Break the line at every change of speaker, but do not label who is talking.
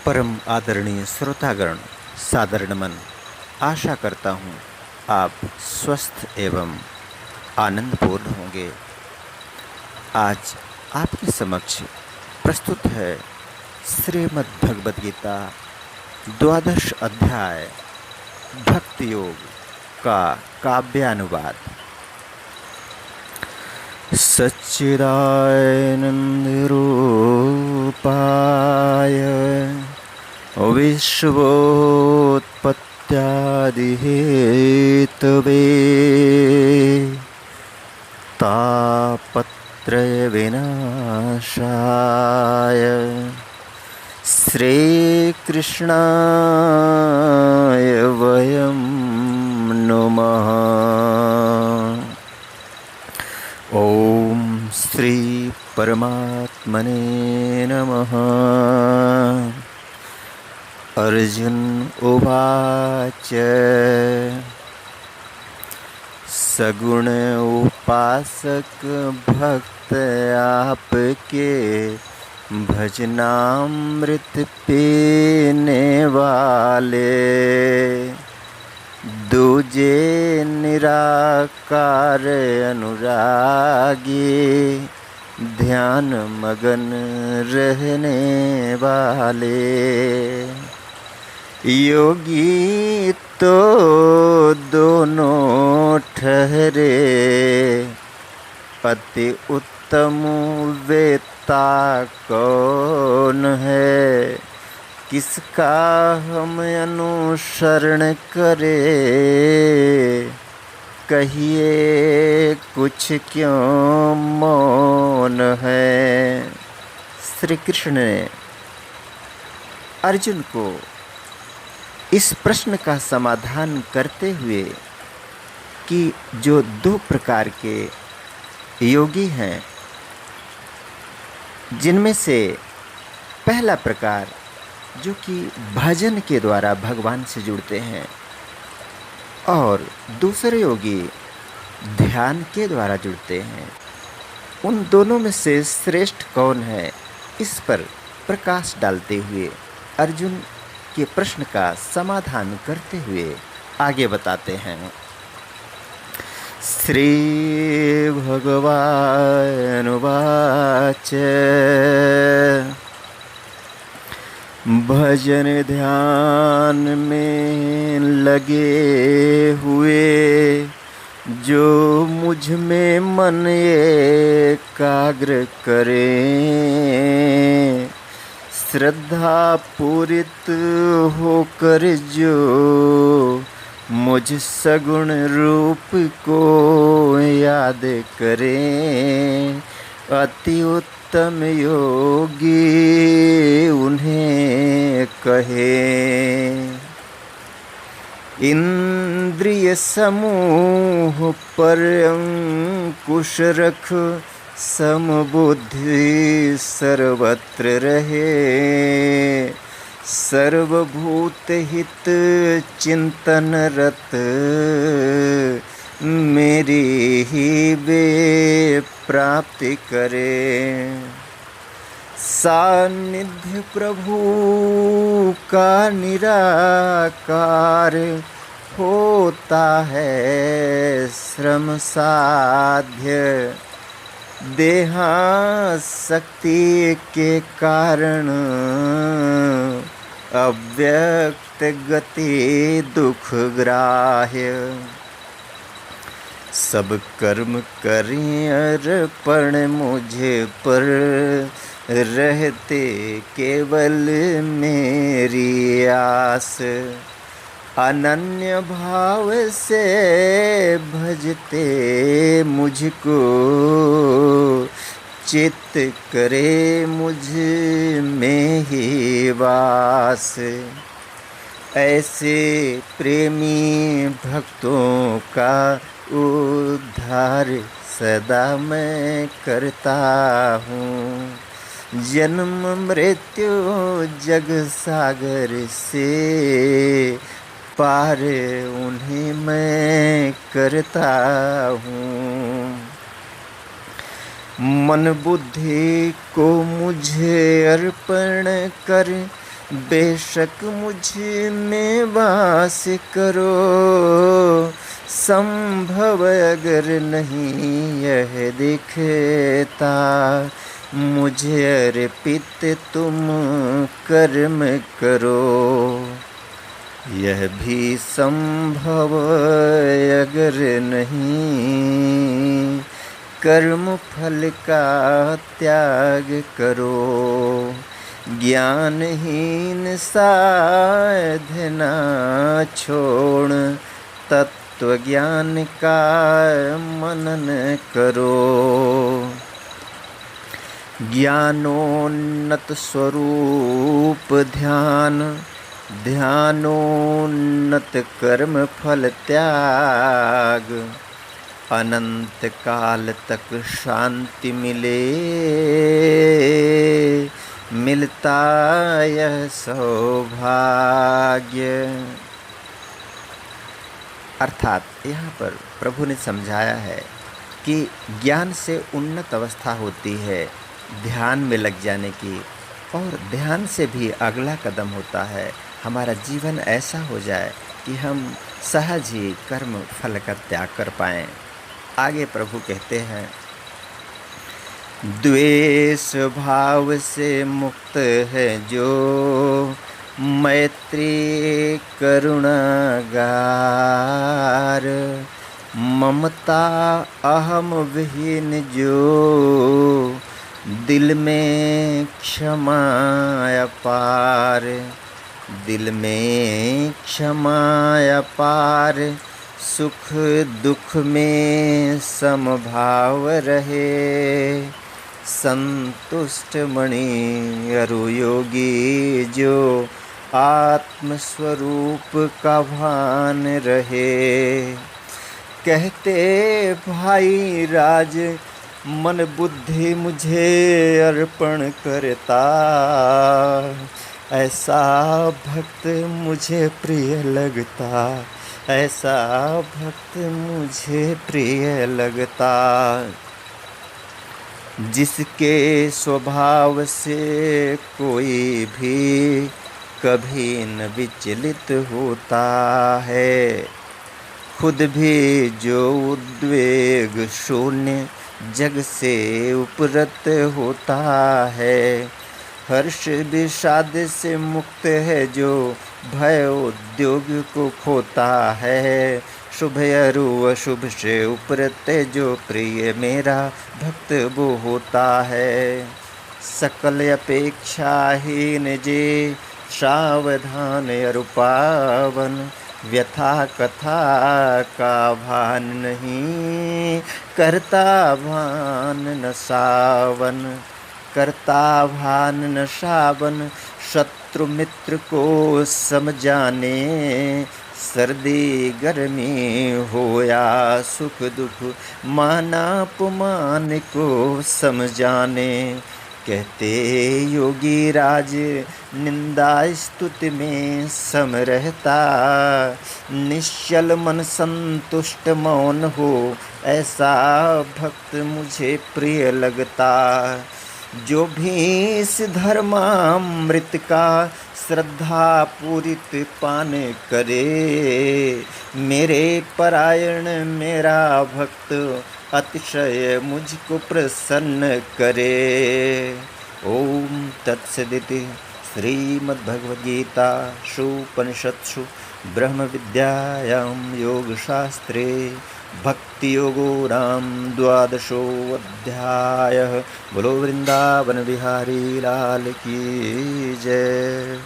परम आदरणीय श्रोतागण, सादर नमन। आशा करता हूँ आप स्वस्थ एवं आनंदपूर्ण होंगे। आज आपके समक्ष प्रस्तुत है श्रीमद् भगवद गीता द्वादश अध्याय भक्ति योग का काव्यानुवाद। सच्चिदानंद रूपाय विश्वोत्पत्त्यादिहेतवे तापत्रय विनाशाय श्रीकृष्णाय वयं नुमः। ओम श्री परमात्मने नमः। अर्जुन उवाच सगुण उपासक भक्त आपके भजनामृत पीने वाले, दूजे निराकार अनुरागी ध्यान मगन रहने वाले, योगी तो दोनों ठहरे अति उत्तम वेत्ता कौन है, किसका हम अनुसरण करें, कहिए कुछ क्यों मौन है। श्री कृष्ण ने अर्जुन को इस प्रश्न का समाधान करते हुए कि जो दो प्रकार के योगी हैं, जिनमें से पहला प्रकार जो कि भजन के द्वारा भगवान से जुड़ते हैं और दूसरे योगी ध्यान के द्वारा जुड़ते हैं, उन दोनों में से श्रेष्ठ कौन है, इस पर प्रकाश डालते हुए अर्जुन के प्रश्न का समाधान करते हुए आगे बताते हैं। श्री भगवानुवाच भजन ध्यान में लगे हुए जो मुझ में मन एकाग्र करें, श्रद्धा पूरित होकर जो मुझ सगुण रूप को याद करें, अति उत्तम योगी उन्हें कहे। इंद्रिय समूह पर अंकुश रख समबुद्धि सर्वत्र रहे, सर्वभूत हित चिंतन रत मेरी ही वे प्राप्ति करे। सानिध्य प्रभु का निराकार होता है श्रम साध्य, देहासक्ति के कारण अव्यक्त गति दुख ग्राह्य। सब कर्म करें अर्पण मुझे पर, रहते केवल मेरी आस, अनन्य भाव से भजते मुझको, चित्त करे मुझ में ही वास। ऐसे प्रेमी भक्तों का उद्धार सदा मैं करता हूँ, जन्म मृत्यु जग सागर से पार उन्हें मैं करता हूँ। मन बुद्धि को मुझे अर्पण कर बेशक मुझ में वास करो, संभव अगर नहीं यह दिखता, मुझे अर्पित तुम कर्म करो। यह भी संभव अगर नहीं, कर्म फल का त्याग करो। ज्ञानहीन साधना छोड़, तत्व ज्ञान का मनन करो। ज्ञानोन्नत स्वरूप ध्यान, ध्यानोन्नत कर्म फल त्याग। अनंत काल तक शांति मिले, मिलता यह सौभाग्य। अर्थात यहाँ पर प्रभु ने समझाया है कि ज्ञान से उन्नत अवस्था होती है ध्यान में लग जाने की, और ध्यान से भी अगला कदम होता है हमारा जीवन ऐसा हो जाए कि हम सहज ही कर्म फल का त्याग कर पाएं। आगे प्रभु कहते हैं, द्वेष भाव से मुक्त है जो, मैत्री करुणागार। ममता अहम विहीन जो, दिल में क्षमा अपार। दिल में क्षमा अपार, सुख दुख में समभाव रहे। संतुष्ट मणि अरु योगी जो, आत्मस्वरूप का भान रहे। कहते भाई राज, मन बुद्धि मुझे अर्पण करता। ऐसा भक्त मुझे प्रिय लगता, ऐसा भक्त मुझे प्रिय लगता। जिसके स्वभाव से कोई भी कभी न विचलित होता है। खुद भी जो उद्वेग शून्य जग से उपरत होता है। हर्ष विषाद से मुक्त है जो, भय उद्योग को खोता है। शुभ अरु अशुभ से उपरत जो, प्रिय मेरा भक्त वो होता है। सकल अपेक्षाहीन जे, सावधान अरु पावन। व्यथा कथा का भान नहीं, करता भान न सावन। करता भान न सावन, शत्रु मित्र को समझाने। सर्दी गर्मी हो या सुख दुख, मानापमान को समझाने। कहते योगी राज, निंदा स्तुति में सम रहता। निश्चल मन संतुष्ट मौन हो, ऐसा भक्त मुझे प्रिय लगता। जो भी इस धर्मामृत का श्रद्धा पूरित पान करे। मेरे परायण मेरा भक्त, अतिशय मुझको प्रसन्न करे। ओम तत्सदिति। श्रीमद्भगवद्गीतासु उपनिषत्सु ब्रह्म विद्यायां योगशास्त्रे भक्तियोगो नाम द्वादशोऽध्यायः। बोलो वृंदावन बिहारी लाल की जय।